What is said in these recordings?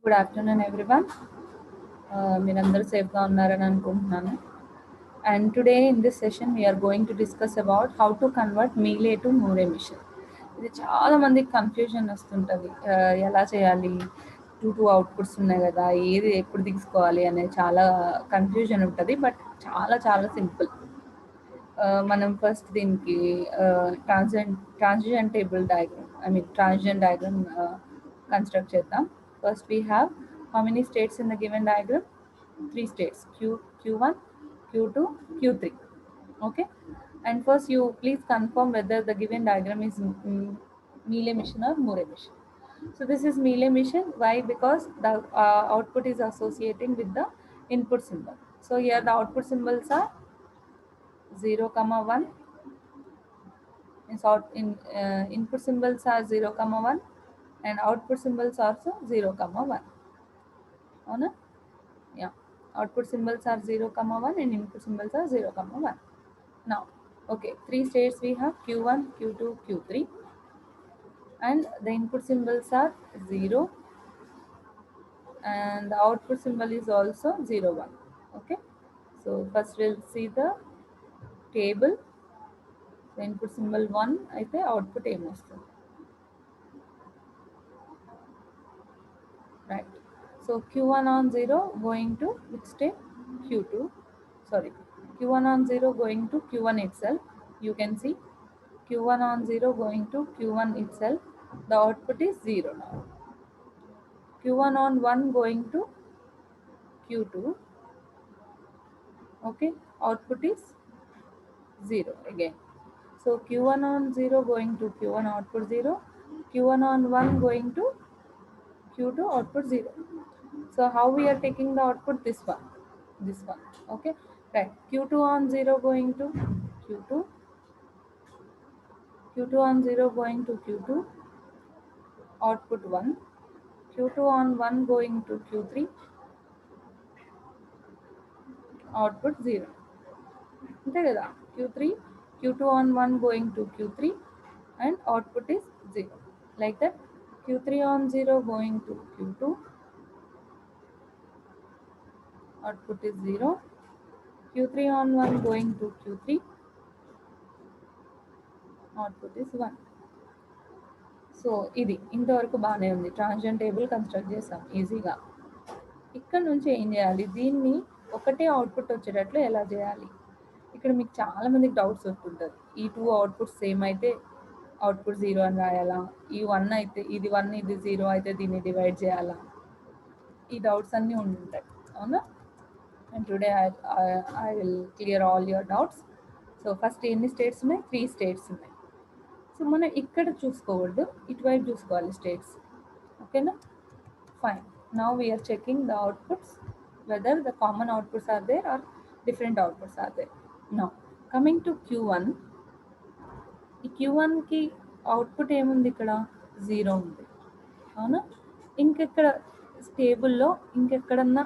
Good afternoon, everyone. మీరందరూ సేఫ్గా ఉన్నారని అనుకుంటున్నాను. And today in this session we are going to discuss about how to convert Mealy to Moore machine. ఇది చాలా మందికి కన్ఫ్యూజన్ వస్తుంటుంది. ఎలా చేయాలి, టూ అవుట్పుట్స్ ఉన్నాయి కదా, ఏది ఎప్పుడు తీసుకోవాలి అనే చాలా కన్ఫ్యూజన్ ఉంటుంది. బట్ చాలా చాలా సింపుల్. మనం ఫస్ట్ దీనికి transition table diagram transition diagram construct చేద్దాం. First we have how many states in the given diagram? 3 states: Q1, Q2, Q3. Okay, and first you please confirm whether the given diagram is Mealy mission or Moore mission. So this is Mealy mission. Why? Because the output is associating with the input symbol. So here the output symbols are 0, 1. Input symbols are 0, 1, and output symbols also 0, 1. Avuna? Yeah. Output symbols are 0, 1, and input symbols are 0, 1. Now, okay, 3 states we have: Q1, Q2, Q3, and the input symbols are 0, and the output symbol is also 0, 1. Okay, so first we'll see the table. The input symbol 1 అయితే output ఏమొస్తుంది, right? So Q1 on 0 going to which state? Q2. Sorry, Q1 on 0 going to Q1 itself. You can see Q1 on 0 going to Q1 itself. The output is 0 now. Q1 on 1 going to Q2. Okay, output is 0 again. So Q1 on 0 going to Q1, output 0. Q1 on 1 going to Q2, output 0. So how we are taking the output? This one. Okay, right. Q2 on 0 going to Q2. Q2 on 0 going to Q2, output 1. Q2 on 1 going to Q3, output 0. అంతే కదా, Q2 on 1 going to Q3, and output is 0. Like that, Q3 on 0 going to Q2, output is 0. Q3 on 1 going to Q3, output is 1. So ఇది ఇంతవరకు బాగానే ఉంది. Transition table construct చేసాం ఈజీగా. ఇక్కడ నుంచి ఏం చేయాలి, దీన్ని ఒకటే అవుట్పుట్ వచ్చేటట్లు ఎలా చేయాలి? ఇక్కడ మీకు చాలా మందికి డౌట్స్ వస్తుంటుంది. ఈ 2 అవుట్పుట్స్ సేమ్ అయితే అవుట్పుట్ 0 అని రాయాలా, ఈ 1 అయితే ఇది 1 ఇది 0 అయితే దీన్ని డివైడ్ చేయాలా, ఈ డౌట్స్ అన్నీ ఉంటుంటాయి, అవునా? And today I will clear all your doubts. So first ఎన్ని స్టేట్స్ ఉన్నాయి? 3 స్టేట్స్ ఉన్నాయి. సో మనం ఇక్కడ చూసుకోవద్దు, ఇటువైపు చూసుకోవాలి స్టేట్స్. ఓకేనా? Fine. Now we are checking the outputs, whether the common outputs are there or different outputs are there. Now coming to Q1, ఈ Q1కి output ఏముంది? ఇక్కడ 0 ఉంది, అవునా? ఇంకెక్కడ టేబుల్లో ఇంకెక్కడన్నా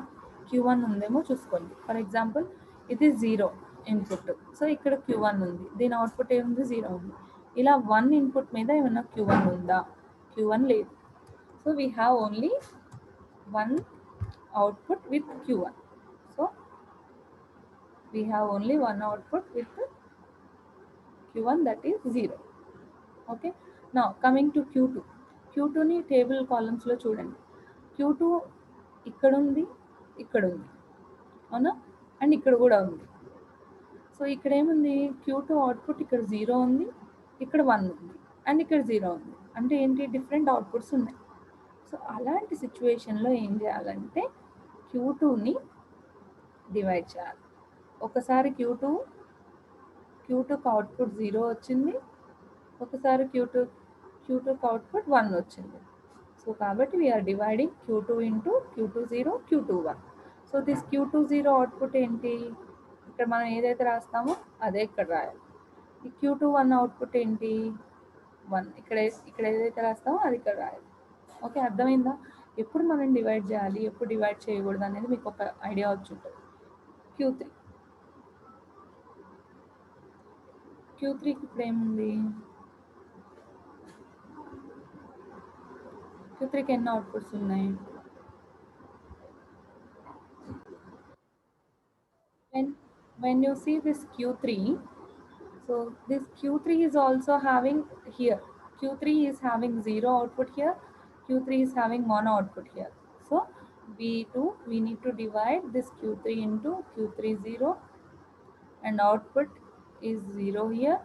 Q1 ఉందేమో చూసుకోండి. ఫర్ ఎగ్జాంపుల్ ఇది 0 ఇన్పుట్, సో ఇక్కడ Q1 ఉంది, దీని అవుట్పుట్ ఏముంది? 0 ఉంది. ఇలా 1 ఇన్పుట్ మీద ఏమన్నా Q1 ఉందా? Q1 లేదు. So we have only one output with Q1. So we have only one output with Q1, that is 0. Okay, now coming to Q2. Q2 ని టేబుల్ కాలమ్స్ లో చూడండి. Q2 ఇక్కడ ఉంది, ఇక్కడ ఉంది, అవునా? అండ్ ఇక్కడ కూడా ఉంది. సో ఇక్కడ ఏముంది? Q2 అవుట్పుట్ ఇక్కడ 0 ఉంది, ఇక్కడ 1 ఉంది, అండ్ ఇక్కడ 0 ఉంది. అంటే ఏంటి? డిఫరెంట్ అవుట్పుట్స్ ఉన్నాయి. సో అలాంటి సిచ్యువేషన్లో ఏం చేయాలంటే Q2ని డివైడ్ చేయాలి. ఒకసారి Q2కి అవుట్పుట్ 0 వచ్చింది, ఒకసారి Q2కి అవుట్పుట్ 1 వచ్చింది. సో కాబట్టి we are dividing Q2 into Q2 0, Q2 1. So this Q2 0 output ఏంటి? ఇక్కడ మనం ఏదైతే రాస్తామో అదే ఇక్కడ రాయాలి. ఈ Q2 1 అవుట్పుట్ ఏంటి? 1. ఇక్కడ ఏదైతే రాస్తామో అది ఇక్కడ రాయాలి. ఓకే, అర్థమైందా? ఎప్పుడు మనం డివైడ్ చేయాలి, ఎప్పుడు డివైడ్ చేయకూడదు అనేది మీకు ఒక ఐడియా వచ్చి ఉంటుంది. Q3కి ఇప్పుడు ఏముంది? Q3కి ఎన్ని అవుట్పుట్స్ ఉన్నాయి? when you see this Q3, so this Q3 is also having here, Q3 is having 0 output here, Q3 is having 1 output here. So we need to divide this Q3 into Q3 0, and output is 0 here,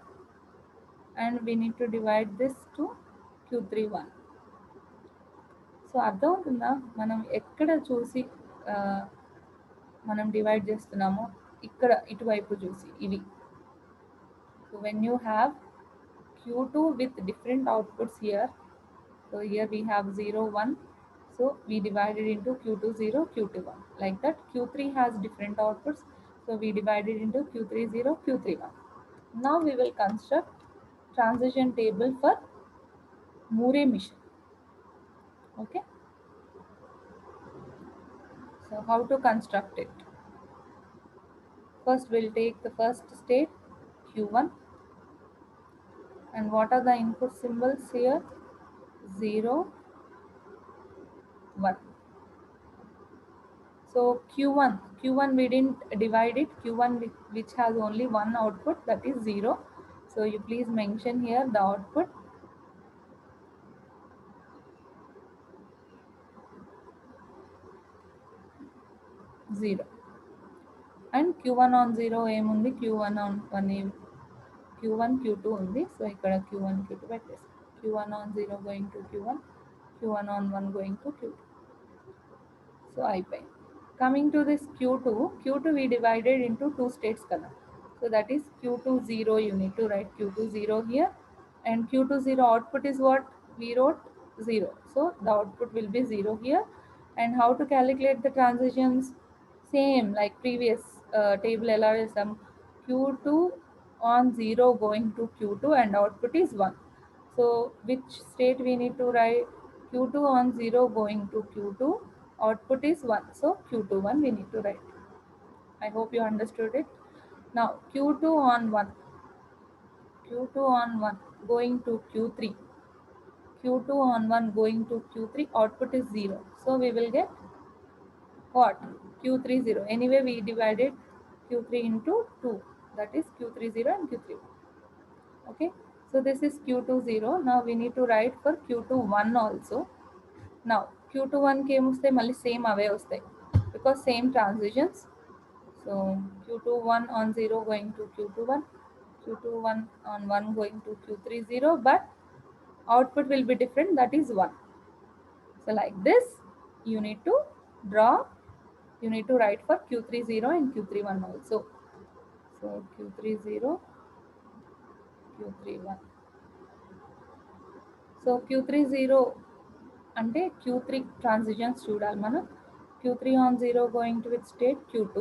and we need to divide this to Q3 1. So అర్థమవుతుందా మనం ఎక్కడ చూసి మనం divide చేస్తున్నామో, ఇక్కడ ఇటువైపు చూసి ఇవి. So when you have Q2 with different outputs here, so here we have 0 1, so we divided into Q2 0 Q2 1, like that. Q3 has different outputs, so we divided into Q3 0 Q3 1. Now we will construct transition table for Moore mission. Okay, so how to construct it? First we'll take the first state Q1, and what are the input symbols here? 0 1. So Q1 we didn't divide it, Q1 which has only one output, that is 0. So you please mention here the output 0, and Q1 on 0 ఏముంది, Q1 on 1 Q1 Q2 ఉంది. So ఇక్కడ Q1 Q2 పెట్టేసి, Q1 on 0 going to Q1, Q1 on 1 going to Q2. So అయిపోయింది. Coming to this Q2 we divided into two states కదా. So that is Q2 0, you need to write Q2 0 here, and Q2 0 output is what we wrote, 0. So the output will be 0 here. And how to calculate the transitions? Same like previous table LRSM, Q2 on 0 going to Q2 and output is 1. So which state we need to write? Q2 on 0 going to Q2, output is 1. So Q2 1 we need to write. I hope you understood it. Now Q2 on 1, Q2 on 1 going to Q3, Q2 on 1 going to Q3, output is 0. So we will get what? Q3 0. Anyway we divided Q3 into 2, that is Q3 0 and Q3 1. Okay, so this is Q2 0. Now we need to write for Q2 1 also. Now Q2 1 came వస్తే మళ్ళీ same అవే వస్తాయి, because same transitions. So Q2 1 on 0 going to Q2 1, Q2 1 on 1 going to Q3 0, but output will be different, that is 1. So like this you need to draw, you need to write for Q3 0 and Q3 1 also. So Q3 0, Q3 1. So Q3 0 అంటే Q3 transitions చూడాలి మనం. Q3 on 0 going to its state Q2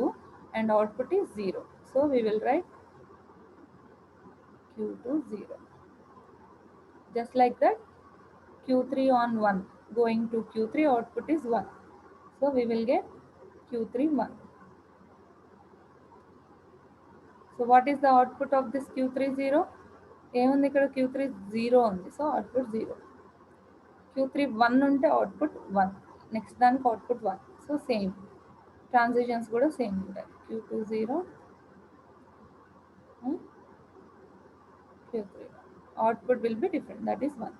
and output is 0. So we will write Q2 0. Just like that, Q3 on 1 going to Q3, output is 1. So we will get Q3 1. So what is the output of this Q3 0? ఏముంది ఇక్కడ Q3 0 ఉంది, so output 0. Q3 1 ఉంటే output 1, next దానికి output 1. So same transitions కూడా same ఉంటాయి. Q2 0, Q3 1. Output will be different, that is 1.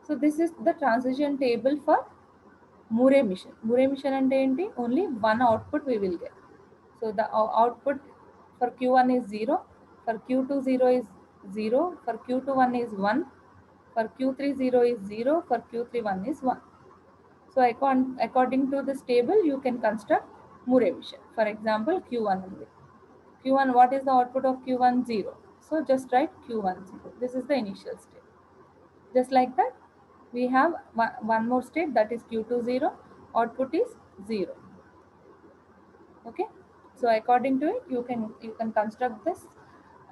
So this is the transition table for Moore mission. Moore mission అంటే ఏంటి? Only one output we will get. So the output for Q1 is 0, for Q2 0 is 0, for Q2 1 is 1, for Q3 0 is 0, for Q3 1 is 1. So according to this table you can construct Moore mission. For example, Q1 only. Q1, what is the output of Q1? 0. So just write Q1 0. This is the initial state. Just like that, we have one more state, that is Q2 0, output is 0. Okay, so according to it you can construct this,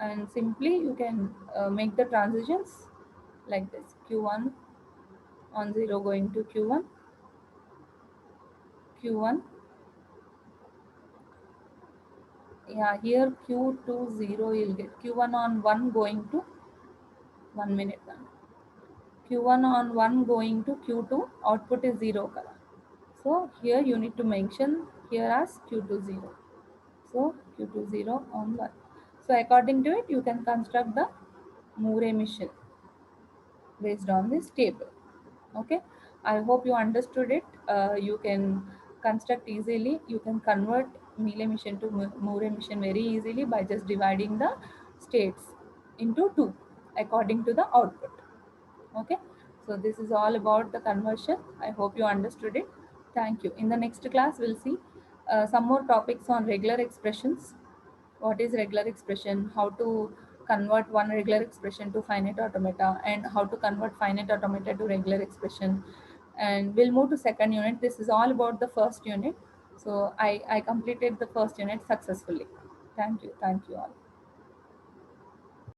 and simply you can make the transitions like this. Q1 on 0 going to Q1, Q1, yeah, here Q2 0 you'll get Q1 on 1 going to 1 minute now. Q1 on 1 going to Q2, output is 0 color. So here you need to mention here as Q2 0. So Q20 on 1. So according to it, you can construct the Moore emission based on this table. Okay, I hope you understood it. You can construct easily, you can convert Mealy emission to Moore emission very easily by just dividing the states into two according to the output. Okay, so this is all about the conversion. I hope you understood it. Thank you. In the next class we'll see some more topics on regular expressions. What is regular expression, how to convert one regular expression to finite automata, and how to convert finite automata to regular expression. And we'll move to second unit. This is all about the first unit. So I completed the first unit successfully. Thank you all.